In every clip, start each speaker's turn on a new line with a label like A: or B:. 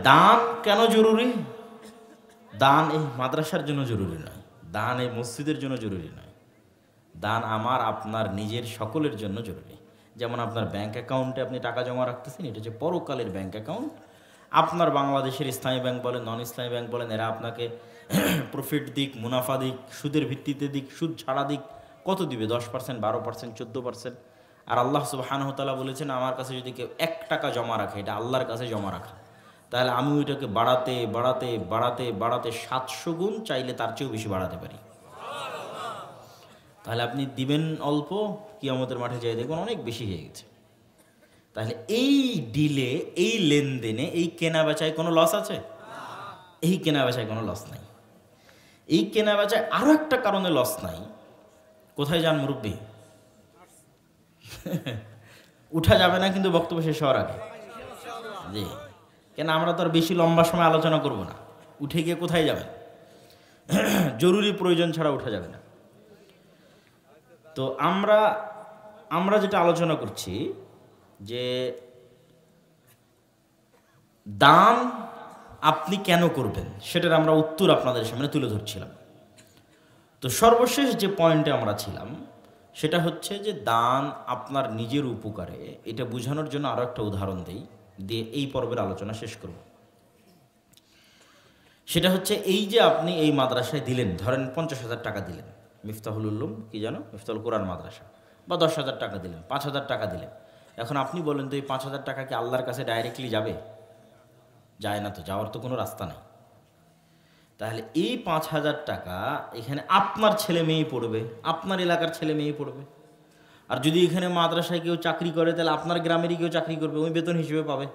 A: দান কেন জরুরি? দান এই মাদ্রাসার জন্য জরুরি নয়, দান এই মসজিদের জন্য জরুরি নয়, দান আমার আপনার নিজের সকলের জন্য জরুরি। যেমন আপনার ব্যাংক অ্যাকাউন্টে আপনি টাকা জমা রাখতেছেন, এটা হচ্ছে পরকালের ব্যাংক অ্যাকাউন্ট। আপনার বাংলাদেশের ইসলামী ব্যাংক বলেন, নন ইসলামী ব্যাংক বলেন, এরা আপনাকে প্রফিট দিক, মুনাফা দিক, সুদের ভিত্তিতে দিক, সুদ ছাড়া দিক, কত দিবে? 10%, 12%, 14%। আর আল্লাহ সুবহানাহু ওয়া তাআলা বলেছেন, আমার কাছে যদি কেউ 1 টাকা জমা রাখে, এটা আল্লাহর কাছে জমা রাখা, তাহলে আমি ওইটাকে বাড়াতে বাড়াতে বাড়াতে বাড়াতে 700 গুণ, চাইলে তার চেয়েও বেশি বাড়াতে পারি। তাহলে আপনি দিবেন অল্প, কিয়ামতের মাঠে যাই দেখবেন অনেক বেশি হয়ে গেছে। তাহলে এই ডিলে, এই লেনদেনে, এই কেনা বেচায় কোনো লস আছে? এই কেনা বেচায় কোনো লস নাই। এই কেনা বেচায় আরও একটা কারণে লস নাই। কোথায় যান মুরব্বী? উঠা যাবে না কিন্তু বক্তব্য শেষ হওয়ার আগে। জি, কেন আমরা তো আর বেশি লম্বা সময় আলোচনা করব না। উঠে গিয়ে কোথায় যাবেন? জরুরি প্রয়োজন ছাড়া উঠা যাবে না। তো আমরা যেটা আলোচনা করছি যে দান আপনি কেন করবেন, সেটার আমরা উত্তর আপনাদের সামনে তুলে ধরছিলাম। তো সর্বশেষ যে পয়েন্টে আমরা ছিলাম সেটা হচ্ছে যে দান আপনার নিজের উপকারে, এটা বোঝানোর জন্য আরও একটা উদাহরণ দিয়ে এই পর্বের আলোচনা শেষ করব। সেটা হচ্ছে এই যে আপনি এই মাদ্রাসায় দিলেন, ধরেন 50,000 টাকা দিলেন, মিফতাহুল উলুম কি জানো, মিফতাহুল কোরআন মাদ্রাসা, বা 10,000 টাকা দিলেন, 5,000 টাকা দিলেন। এখন আপনি বলেন তো এই 5,000 টাকা কি আল্লাহর কাছে ডাইরেক্টলি যাবে? যায় না তো, যাওয়ার তো কোনো রাস্তা নেই। তাহলে এই 5,000 টাকা এখানে আপনার ছেলে মেয়ে পড়বে, আপনার এলাকার ছেলে মেয়ে পড়বে। আর যদি এখানে মাদ্রাসায় কেউ চাকরি করে, তাহলে আপনার গ্রামেরই কেউ চাকরি করবে, ওই বেতন হিসেবে পাবে,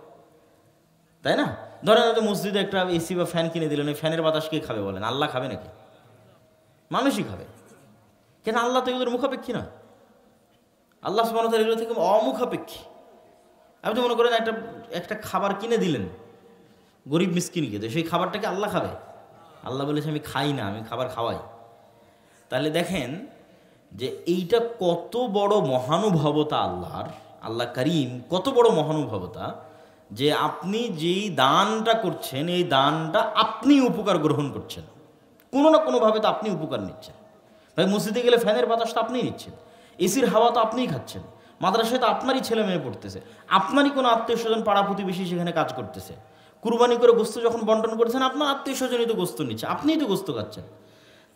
A: তাই না? ধরেন হয়তো মসজিদে একটা এসি বা ফ্যান কিনে দিলেন, ওই ফ্যানের বাতাস কে খাবে বলেন? আল্লাহ খাবে নাকি? মানুষই খাবে। কেন? আল্লাহ তো এগুলোর মুখাপেক্ষী নয়। আল্লাহ সুবহানাহু ওয়া তাআলা এগুলো থেকে অমুখাপেক্ষী। আপনি তো মনে করেন একটা খাবার কিনে দিলেন গরিব মিসকিনকে, তো সেই খাবারটাকে আল্লাহ খাবে? আল্লাহ বলেছে আমি খাই না, আমি খাবার খাওয়াই। তাহলে দেখেন যে এইটা কত বড় মহানুভবতা আল্লাহর, আল্লাহ করিম কত বড় মহানুভবতা, যে আপনি যেই দানটা করছেন, এই দানটা আপনি উপকার গ্রহণ করছেন, কোনো না কোনোভাবে তো আপনি উপকার নিচ্ছেন। ভাই মসজিদে গেলে ফ্যানের বাতাস তো আপনিই নিচ্ছেন, এসির হাওয়া তো আপনিই খাচ্ছেন, মাদ্রাসায় তো আপনারই ছেলে মেয়ে পড়তেছে, আপনারই কোনো আত্মীয় স্বজন পাড়া প্রতিবেশী সেখানে কাজ করতেছে, কুরবানি করে গোস্ত যখন বন্টন করেছেন আপনার আত্মীয় স্বজনই তো গোস্ত নিচ্ছে, আপনিই তো গোস্ত খাচ্ছেন।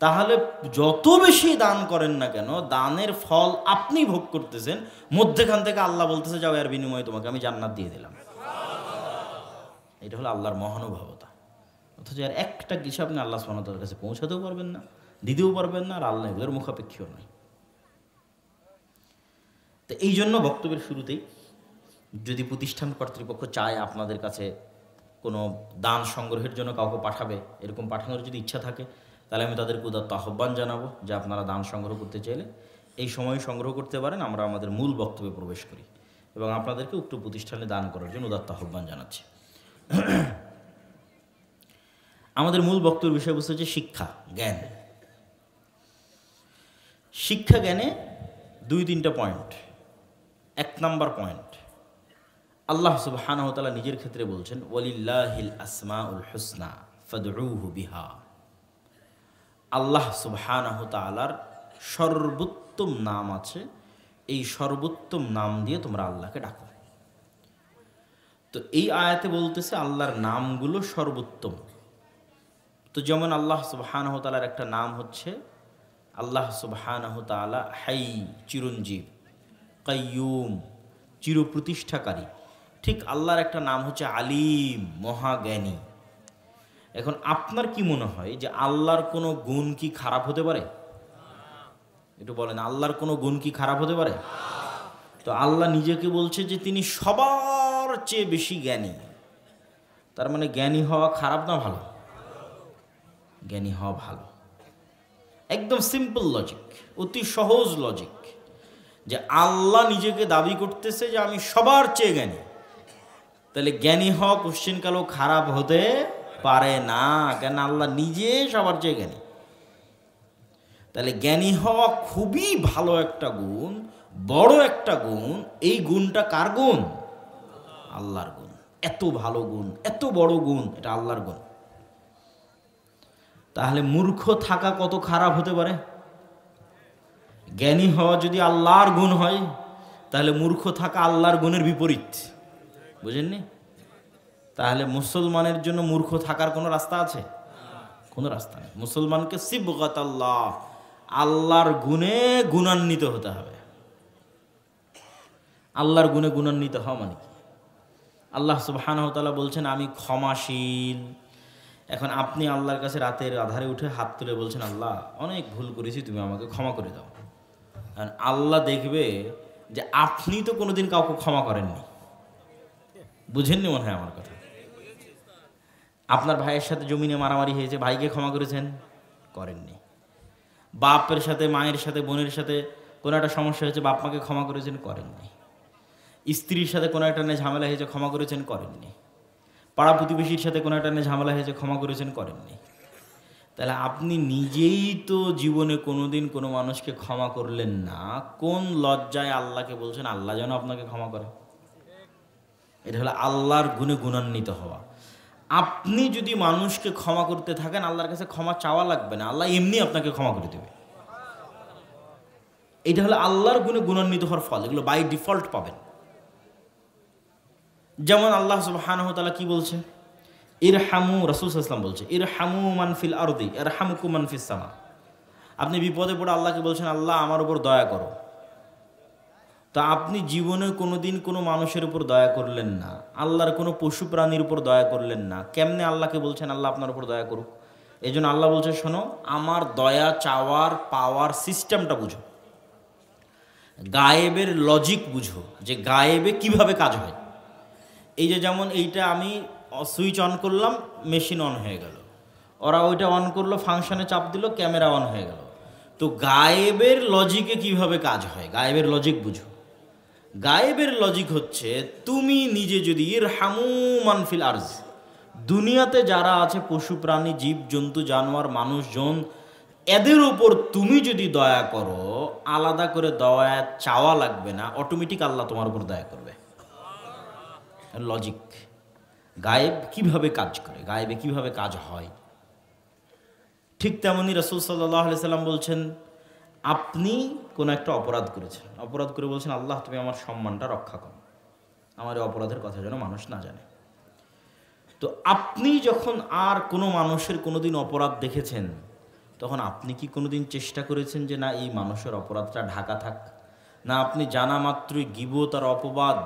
A: তাহলে যত বেশি দান করেন না কেন, দানের ফল আপনি ভোগ করতেছেন, মধ্যেখান থেকে আল্লাহ বলতেছে যাও, এর বিনিময়ে তোমাকে আমি জান্নাত দিয়ে দিলাম। এটা হলো আল্লাহর মহানুভবতা। অথচ আর একটা কিছু আপনি আল্লাহ সুবহানাহু ওয়া তাআলার কাছে পৌঁছাতেও পারবেন না, দিতেও পারবেন না, আর আল্লাহ এগুলোর মুখাপেক্ষীও নয়। তো এই জন্য বক্তব্যের শুরুতেই, যদি প্রতিষ্ঠান কর্তৃপক্ষ চায় আপনাদের কাছে কোনো দান সংগ্রহের জন্য কাউকে পাঠাবে, এরকম পাঠানোর যদি ইচ্ছা থাকে, তাহলে আমি তাদেরকে উদাত্ত আহ্বান জানাবো যে আপনারা দান সংগ্রহ করতে চাইলে এই সময় সংগ্রহ করতে পারেন। আমরা আমাদের মূল বক্তব্যে প্রবেশ করি এবং আপনাদেরকে উক্ত প্রতিষ্ঠানে দান করার জন্য উদাত্ত আহ্বান জানাচ্ছি। আমাদের মূল বক্তব্যের বিষয়বস্তু হচ্ছে শিক্ষা জ্ঞান। শিক্ষা জ্ঞানে 2-3টা পয়েন্ট। 1 নাম্বার পয়েন্ট, আল্লাহ সুবহানাহু ওয়া তাআলা নিজের ক্ষেত্রে বলছেন ওয়ালিল্লাহিল আসমাউল হুসনা ফাদউহু বিহা। আল্লাহ সুবহানাহু ওয়া তাআলার সর্বোত্তম নাম আছে, এই সর্বোত্তম নাম দিয়ে তোমরা আল্লাহকে ডাকো। তো এই আয়াতে বলতেছে আল্লাহর নামগুলো সর্বোত্তম। তো যেমন আল্লাহ সুবহানাহু ওয়া তাআলার একটা নাম হচ্ছে আল্লাহ সুবহানাহু ওয়া তাআলা হাই, চিরঞ্জীব, কাইয়ুম, চিরপ্রতিষ্ঠাকারী। ঠিক আল্লাহর একটা নাম হচ্ছে আলিম, মহাজ্ঞানী। এখন আপনার কি মনে হয় যে আল্লাহর কোনো গুণ কি খারাপ হতে পারে? একটু বলেন, আল্লাহর কোনো গুণ কি খারাপ হতে পারে? তো আল্লাহ নিজেকে বলছে যে তিনি সবার চেয়ে বেশি জ্ঞানী। তার মানে জ্ঞানী হওয়া খারাপ না ভালো? জ্ঞানী হওয়া ভালো। একদম সিম্পল লজিক, অতি সহজ লজিক, যে আল্লাহ নিজেকে দাবি করতেছে যে আমি সবার চেয়ে জ্ঞানী, তাহলে জ্ঞানী হওয়া কোশ্চেন কালেও খারাপ হতে পারে না, কেন আল্লাহ নিজে সবার চেয়ে জ্ঞানী। তাহলে জ্ঞানী হওয়া খুবই ভালো একটা গুণ, বড় একটা গুণ। এই গুণটা কার গুণ? আল্লাহর গুণ। এত ভালো গুণ, এত বড় গুণ, এটা আল্লাহর গুণ। তাহলে মূর্খ থাকা কত খারাপ হতে পারে? জ্ঞানী হওয়া যদি আল্লাহর গুণ হয়, তাহলে মূর্খ থাকা আল্লাহর গুণের বিপরীত। বুঝেননি? তাহলে মুসলমানের জন্য মূর্খ থাকার কোনো রাস্তা আছে? কোনো রাস্তা নেই। মুসলমানকে সিবগাত আল্লাহ, আল্লাহর গুণে গুণান্বিত হতে হবে। আল্লাহর গুণে গুণান্বিত হওয়া মানে কি? আল্লাহ সুবহানাহু ওয়া তাআলা বলছেন আমি ক্ষমাশীল। এখন আপনি আল্লাহর কাছে রাতের আধারে উঠে হাত তুলে বলছেন আল্লাহ অনেক ভুল করেছি, তুমি আমাকে ক্ষমা করে দাও। আর আল্লাহ দেখবে যে আপনি তো কোনোদিন কাউকে ক্ষমা করেননি। বুঝেননি মনে হয় আমার কথা। আপনার ভাইয়ের সাথে জমিনে মারামারি হয়েছে, ভাইকে ক্ষমা করেছেন? করেননি। বাপের সাথে, মায়ের সাথে, বোনের সাথে কোনো একটা সমস্যা হয়েছে, বাপ মাকে ক্ষমা করেছেন? করেননি। স্ত্রীর সাথে কোনো একটা নিয়ে ঝামেলা হয়েছে, ক্ষমা করেছেন? করেননি। পাড়া প্রতিবেশীর সাথে কোনো একটা নিয়ে ঝামেলা হয়েছে, ক্ষমা করেছেন? করেননি। তাহলে আপনি নিজেই তো জীবনে কোনোদিন কোনো মানুষকে ক্ষমা করলেন না, কোন লজ্জায় আল্লাহকে বলছেন আল্লাহ যেন আপনাকে ক্ষমা করে? এটা হলো আল্লাহর গুণে গুণান্বিত হওয়া। আপনি যদি মানুষকে ক্ষমা করতে থাকেন, আল্লাহর কাছে ক্ষমা চাওয়া লাগবে না, আল্লাহ এমনি আপনাকে ক্ষমা করে দেবে। এটা হলো আল্লাহর গুণে গুণান্বিত হওয়ার ফল। এগুলো বাই ডিফল্ট পাবেন। যেমন আল্লাহ সুবহানাহু ওয়া তাআলা কি বলছে? ইরহামু, রাসূল সাল্লাল্লাহু আলাইহি ওয়াসাল্লাম বলছে ইরহামু মান ফিল আরদি ইরহামুকুম মান ফিস সামা। আপনি বিপদে পড়ে আল্লাহকে বলছেন আল্লাহ আমার উপর দয়া করো। তো আপনি জীবনে কোনোদিন কোনো মানুষের উপর দয়া করলেন না, আল্লাহর কোনো পশু প্রাণীর উপর দয়া করলেন না, কেমনে আল্লাহকে বলছেন আল্লাহ আপনার উপর দয়া করুক? এই জন্য আল্লাহ বলছে শোনো, আমার দয়া চাওয়ার পাওয়ার সিস্টেমটা বুঝো, গায়েবের লজিক বুঝো, যে গায়েবে কিভাবে কাজ হয়। এই যে যেমন এইটা আমি সুইচ অন করলাম, মেশিন অন হয়ে গেল, ওরা ওইটা অন করলো, ফাংশনে চাপ দিল, ক্যামেরা অন হয়ে গেল। তো গায়েবের লজিকে কিভাবে কাজ হয়, গায়েবের লজিক বুঝো। গায়েবের লজিক হচ্ছে তুমি নিজে যদি ইরহামু মান ফিল আরজ, দুনিয়াতে যারা আছে পশু প্রাণী জীব জন্তু জানোয়ার মানুষজন, এদের উপর তুমি যদি দয়া করো, আলাদা করে দয়া চাওয়া লাগবে না, অটোমেটিক আল্লাহ তোমার উপর দয়া করবে। লজিক। গায়েব কিভাবে কাজ করে, গায়েবে কিভাবে কাজ হয়। ঠিক তেমনই রাসূল সাল্লাল্লাহু আলাইহি সাল্লাম বলছেন আপনি কোনো একটা অপরাধ করেছেন, অপরাধ করে বলছেন আল্লাহ তুমি আমার সম্মানটা রক্ষা করো, আমার এই অপরাধের কথা যেন মানুষ না জানে। তো আপনি যখন আর কোনো মানুষের কোনোদিন অপরাধ দেখেছেন, তখন আপনি কি কোনোদিন চেষ্টা করেছেন যে না এই মানুষের অপরাধটা ঢাকা থাক? না আপনি জানা মাত্রই গীবত আর অপবাদ,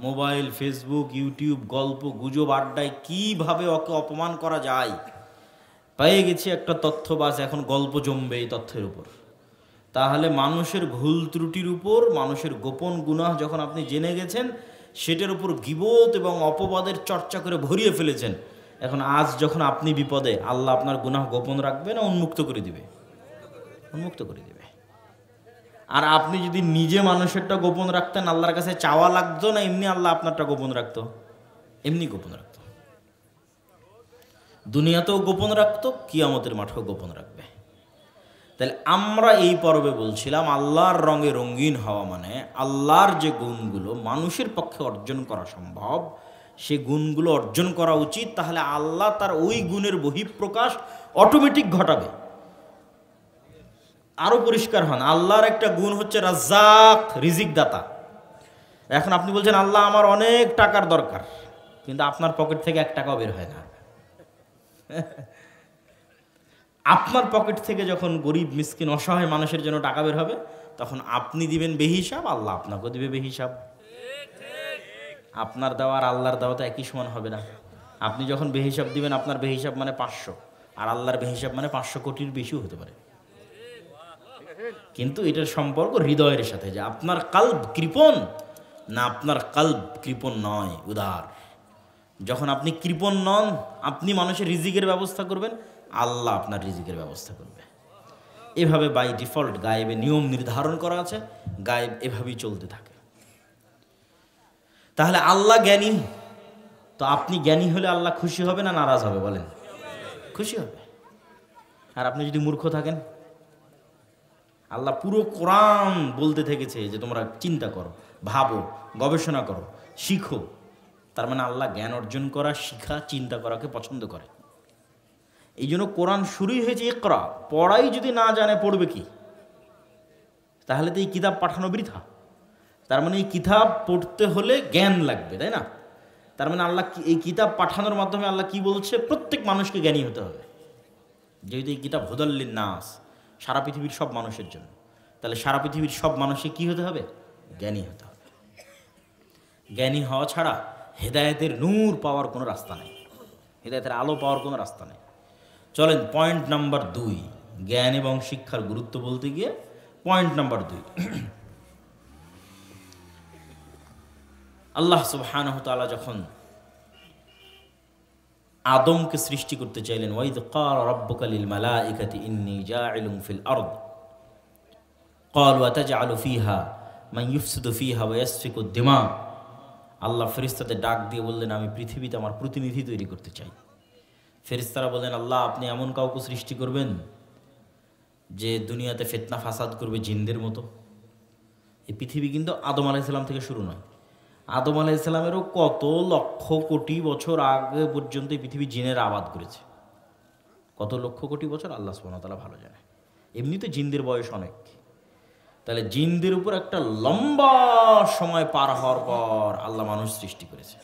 A: মোবাইল, ফেসবুক, ইউটিউব, গল্প গুজব, আড্ডায় কিভাবে ওকে অপমান করা যায়, পেয়ে গেছি একটা তথ্য, বাস এখন গল্প জমবে এই তথ্যের উপর। তাহলে মানুষের ভুল ত্রুটির উপর, মানুষের গোপন গুনাহ যখন আপনি জেনে গেছেন, সেটার উপর গীবত এবং অপবাদের চর্চা করে ভরিয়ে ফেলেছেন। এখন আজ যখন আপনি বিপদে, আল্লাহ আপনার গুনাহ গোপন রাখবে না উন্মুক্ত করে দিবে? উন্মুক্ত করে দিবে। আর আপনি যদি নিজে মানুষেরটা গোপন রাখতেন, আল্লাহর কাছে চাওয়া লাগতো না, এমনি আল্লাহ আপনারটা গোপন রাখতো? এমনি গোপন রাখতো। দুনিয়াতেও গোপন রাখতো, কিয়ামতের মাঠেও গোপন রাখবে। তাহলে আমরা এই পর্বে বলছিলাম আল্লাহর রঙে রঙিন হওয়া মানে আল্লাহর যে গুণগুলো মানুষের পক্ষে অর্জন করা সম্ভব, সে গুণগুলো অর্জন করা উচিত। তাহলে আল্লাহ তার ওই গুণের বহিঃপ্রকাশ অটোমেটিক ঘটাবে। আরো পরিষ্কার হন, আল্লাহর একটা গুণ হচ্ছে রাজ্জাক, রিজিক দাতা। এখন আপনি বলছেন আল্লাহ আমার অনেক টাকার দরকার, কিন্তু আপনার পকেট থেকে 1 টাকাও বের হয় না। আপনার পকেট থেকে যখন গরিব মিসকিন অসহায় মানুষের জন্য টাকা বের হবে, তখন আপনি দিবেন বেহিসাব, আল্লাহ আপনাকেও দিবে বেহিসাব। আপনার দেওয়া আর আল্লাহর দেওয়া তো একই সমান হবে না। আপনি যখন বেহিসাব দিবেন, আপনার বেহিসাব মানে 500, আর আল্লাহর বেহিসাব মানে 500 কোটির বেশিও হতে পারে। কিন্তু এটার সম্পর্ক হৃদয়ের সাথে, যে আপনার কাল্ব কৃপণ না আপনার কাল্ব কৃপণ নয়, উদার। যখন আপনি কৃপণ নন, আপনি মানুষের রিজিকের ব্যবস্থা করবেন, আল্লাহ আপনার রিজিকের ব্যবস্থা করবে। এভাবে বাই ডিফল্ট গায়েবে নিয়ম নির্ধারণ করা আছে, গায়েব এভাবেই চলতে থাকে। তাহলে আল্লাহ জ্ঞানী, তো আপনি জ্ঞানী হলে আল্লাহ খুশি হবে না নারাজ হবে? বলেন, খুশি হবে। আর আপনি যদি মূর্খ থাকেন, আল্লাহ পুরো কোরআন বলতে থেকেছে যে তোমরা চিন্তা করো, ভাবো, গবেষণা করো, শিখো, তার মানে আল্লাহ জ্ঞান অর্জন করা, শিখা, চিন্তা করাকে পছন্দ করে। এই জন্য কোরআন শুরুই হয়েছে ইকরা, পড়াই যদি না জানে পড়বে কি? তাহলে তো এই কিতাব পাঠানো বৃথা। তার মানে এই কিতাব পড়তে হলে জ্ঞান লাগবে, তাই না? তার মানে আল্লাহ এই কিতাব পাঠানোর মাধ্যমে আল্লাহ কি বলছে? প্রত্যেক মানুষকে জ্ঞানী হতে হবে। যেহেতু এই কিতাব হুদাল্লিন নাস, সারা পৃথিবীর সব মানুষের জন্য, তাহলে সারা পৃথিবীর সব মানুষকে কি হতে হবে? জ্ঞানী হতে হবে। জ্ঞানী হওয়া ছাড়া হেদায়েতের নূর পাওয়ার কোনো রাস্তা নেই, হেদায়েতের আলো পাওয়ার কোনো রাস্তা নেই। চলেন পয়েন্ট নাম্বার 2, জ্ঞান এবং শিক্ষার গুরুত্ব বলতে গিয়ে পয়েন্ট নাম্বার 2, আল্লাহ সুবহানাহু ওয়া তাআলা যখন আদমকে সৃষ্টি করতে চাইলেন, ওয়াইদ ক্বালা রাব্বুকা লিল মালাইকাতি ইন্নী জাইলুন ফিল আরদ ক্বালু আতাজআলু ফিহা মান ইউফসিদু ফিহা ওয়া ইয়াসফিকু দিমা, আল্লাহ ফেরেশতাদের ডাক দিয়ে বললেন, আমি পৃথিবীতে আমার প্রতিনিধি তৈরি করতে চাই। ফেরেশতারা বললেন, আল্লাহ আপনি এমন কাউকে সৃষ্টি করবেন যে দুনিয়াতে ফিতনা ফাসাদ করবে জিনদের মতো? এই পৃথিবী কিন্তু আদম আলাইহিস সালাম থেকে শুরু নয়। আদম আলাইহিস সালামেরও কত লক্ষ কোটি বছর আগে পর্যন্ত এই পৃথিবী জিনের আবাদ করেছে। কত লক্ষ কোটি বছর আল্লাহ সুবহানাহু ওয়া তাআলা ভালো জানে। এমনিতে জিনদের বয়স অনেক, তাহলে জিনদের উপর একটা লম্বা সময় পার হওয়ার পর আল্লাহ মানুষ সৃষ্টি করেছে।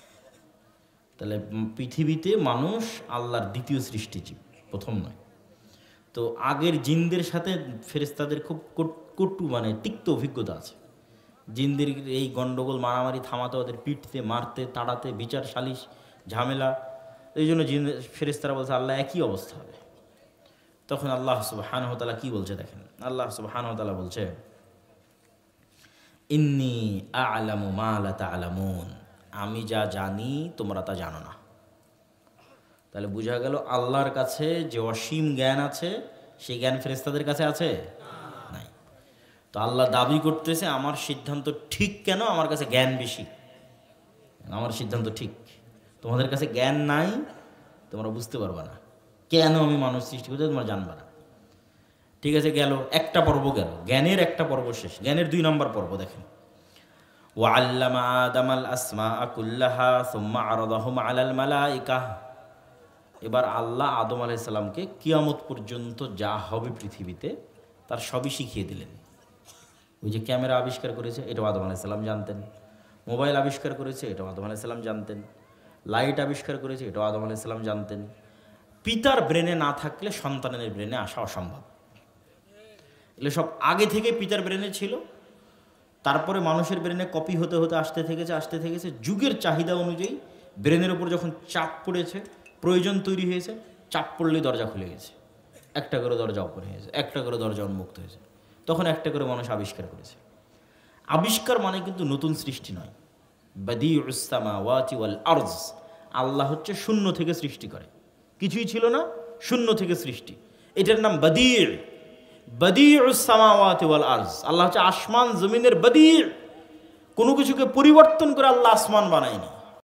A: তাহলে পৃথিবীতে মানুষ আল্লাহর দ্বিতীয় সৃষ্টিজীব, প্রথম নয়। তো আগের জিনদের সাথে ফেরেশতাদের খুব কটু মানে তিক্ত অভিজ্ঞতা আছে। জিনদের এই গণ্ডগোল মারামারি থামাতে, ওদের পিটতে, মারতে, তাড়াতে, বিচার সালিশ ঝামেলা, এই জন্য জিন ফেরেশতারা বলছে আল্লাহ একই অবস্থা হবে। তখন আল্লাহ সুবহানাহু ওয়া তাআলা কি বলছে দেখেন, আল্লাহ সুবহানাহু ওয়া তাআলা বলছে, ইন্নী আ'লামু মা লা তা'লামুন, আমি যা জানি তোমরা তা জানো না। তাহলে বোঝা গেল আল্লাহর কাছে যে অসীম জ্ঞান আছে, সেই জ্ঞান ফেরেশতাদের কাছে আছে নাই। তো আল্লাহ দাবি করতেছে আমার সিদ্ধান্ত ঠিক কেন? আমার কাছে জ্ঞান বেশি, আমার সিদ্ধান্ত ঠিক। তোমাদের কাছে জ্ঞান নাই, তোমরা বুঝতে পারবে না কেন আমি মানুষ সৃষ্টি করতে, তোমরা জানবে না। ঠিক আছে, গেল একটা পর্ব, গেল জ্ঞানের একটা পর্ব শেষ। জ্ঞানের 2 নম্বর পর্ব দেখেন, ওয়াল্লামা আদামাল আসমাআ কুল্লাহা সুম্মা আরাদাহুম আলাল মালাইকা। এবার আল্লাহ আদম আলাইহিস সালামকে কিয়ামত পর্যন্ত যা হবে পৃথিবীতে তার সবই শিখিয়ে দিলেন। ওই যে ক্যামেরা আবিষ্কার করেছে, এটাও আদম আলাইহিস সালাম জানতেন। মোবাইল আবিষ্কার করেছে, এটাও আদম আলাইহিস সালাম জানতেন। লাইট আবিষ্কার করেছে, এটাও আদম আলাইহিস সালাম জানতেন। পিতার ব্রেনে না থাকলে সন্তানের ব্রেনে আসা অসম্ভব। এগুলো সব আগে থেকে পিতার ব্রেনে ছিল, তারপরে মানুষের ব্রেনে কপি হতে হতে আসতে থেকেছে। যুগের চাহিদা অনুযায়ী ব্রেনের উপর যখন চাপ পড়েছে, প্রয়োজন তৈরি হয়েছে, চাপ পড়লেই দরজা খুলে গেছে, একটা করে দরজা ওপেন হয়েছে, একটা করে দরজা উন্মুক্ত হয়েছে। তখন একটা করে মানুষ আবিষ্কার করেছে। আবিষ্কার মানে কিন্তু নতুন সৃষ্টি নয়। বাদিউস সামাওয়াতি ওয়াল আরজ, আল্লাহ হচ্ছে শূন্য থেকে সৃষ্টি করে, কিছুই ছিল না, শূন্য থেকে সৃষ্টি। এটার নাম বাদিউ, বাদিউস সামাওয়াতি ওয়াল আরজ। আল্লাহ হচ্ছে আসমান জমিনের বাদিউ। কোনো কিছুকে পরিবর্তন করে আল্লাহ আসমান বানায়নি।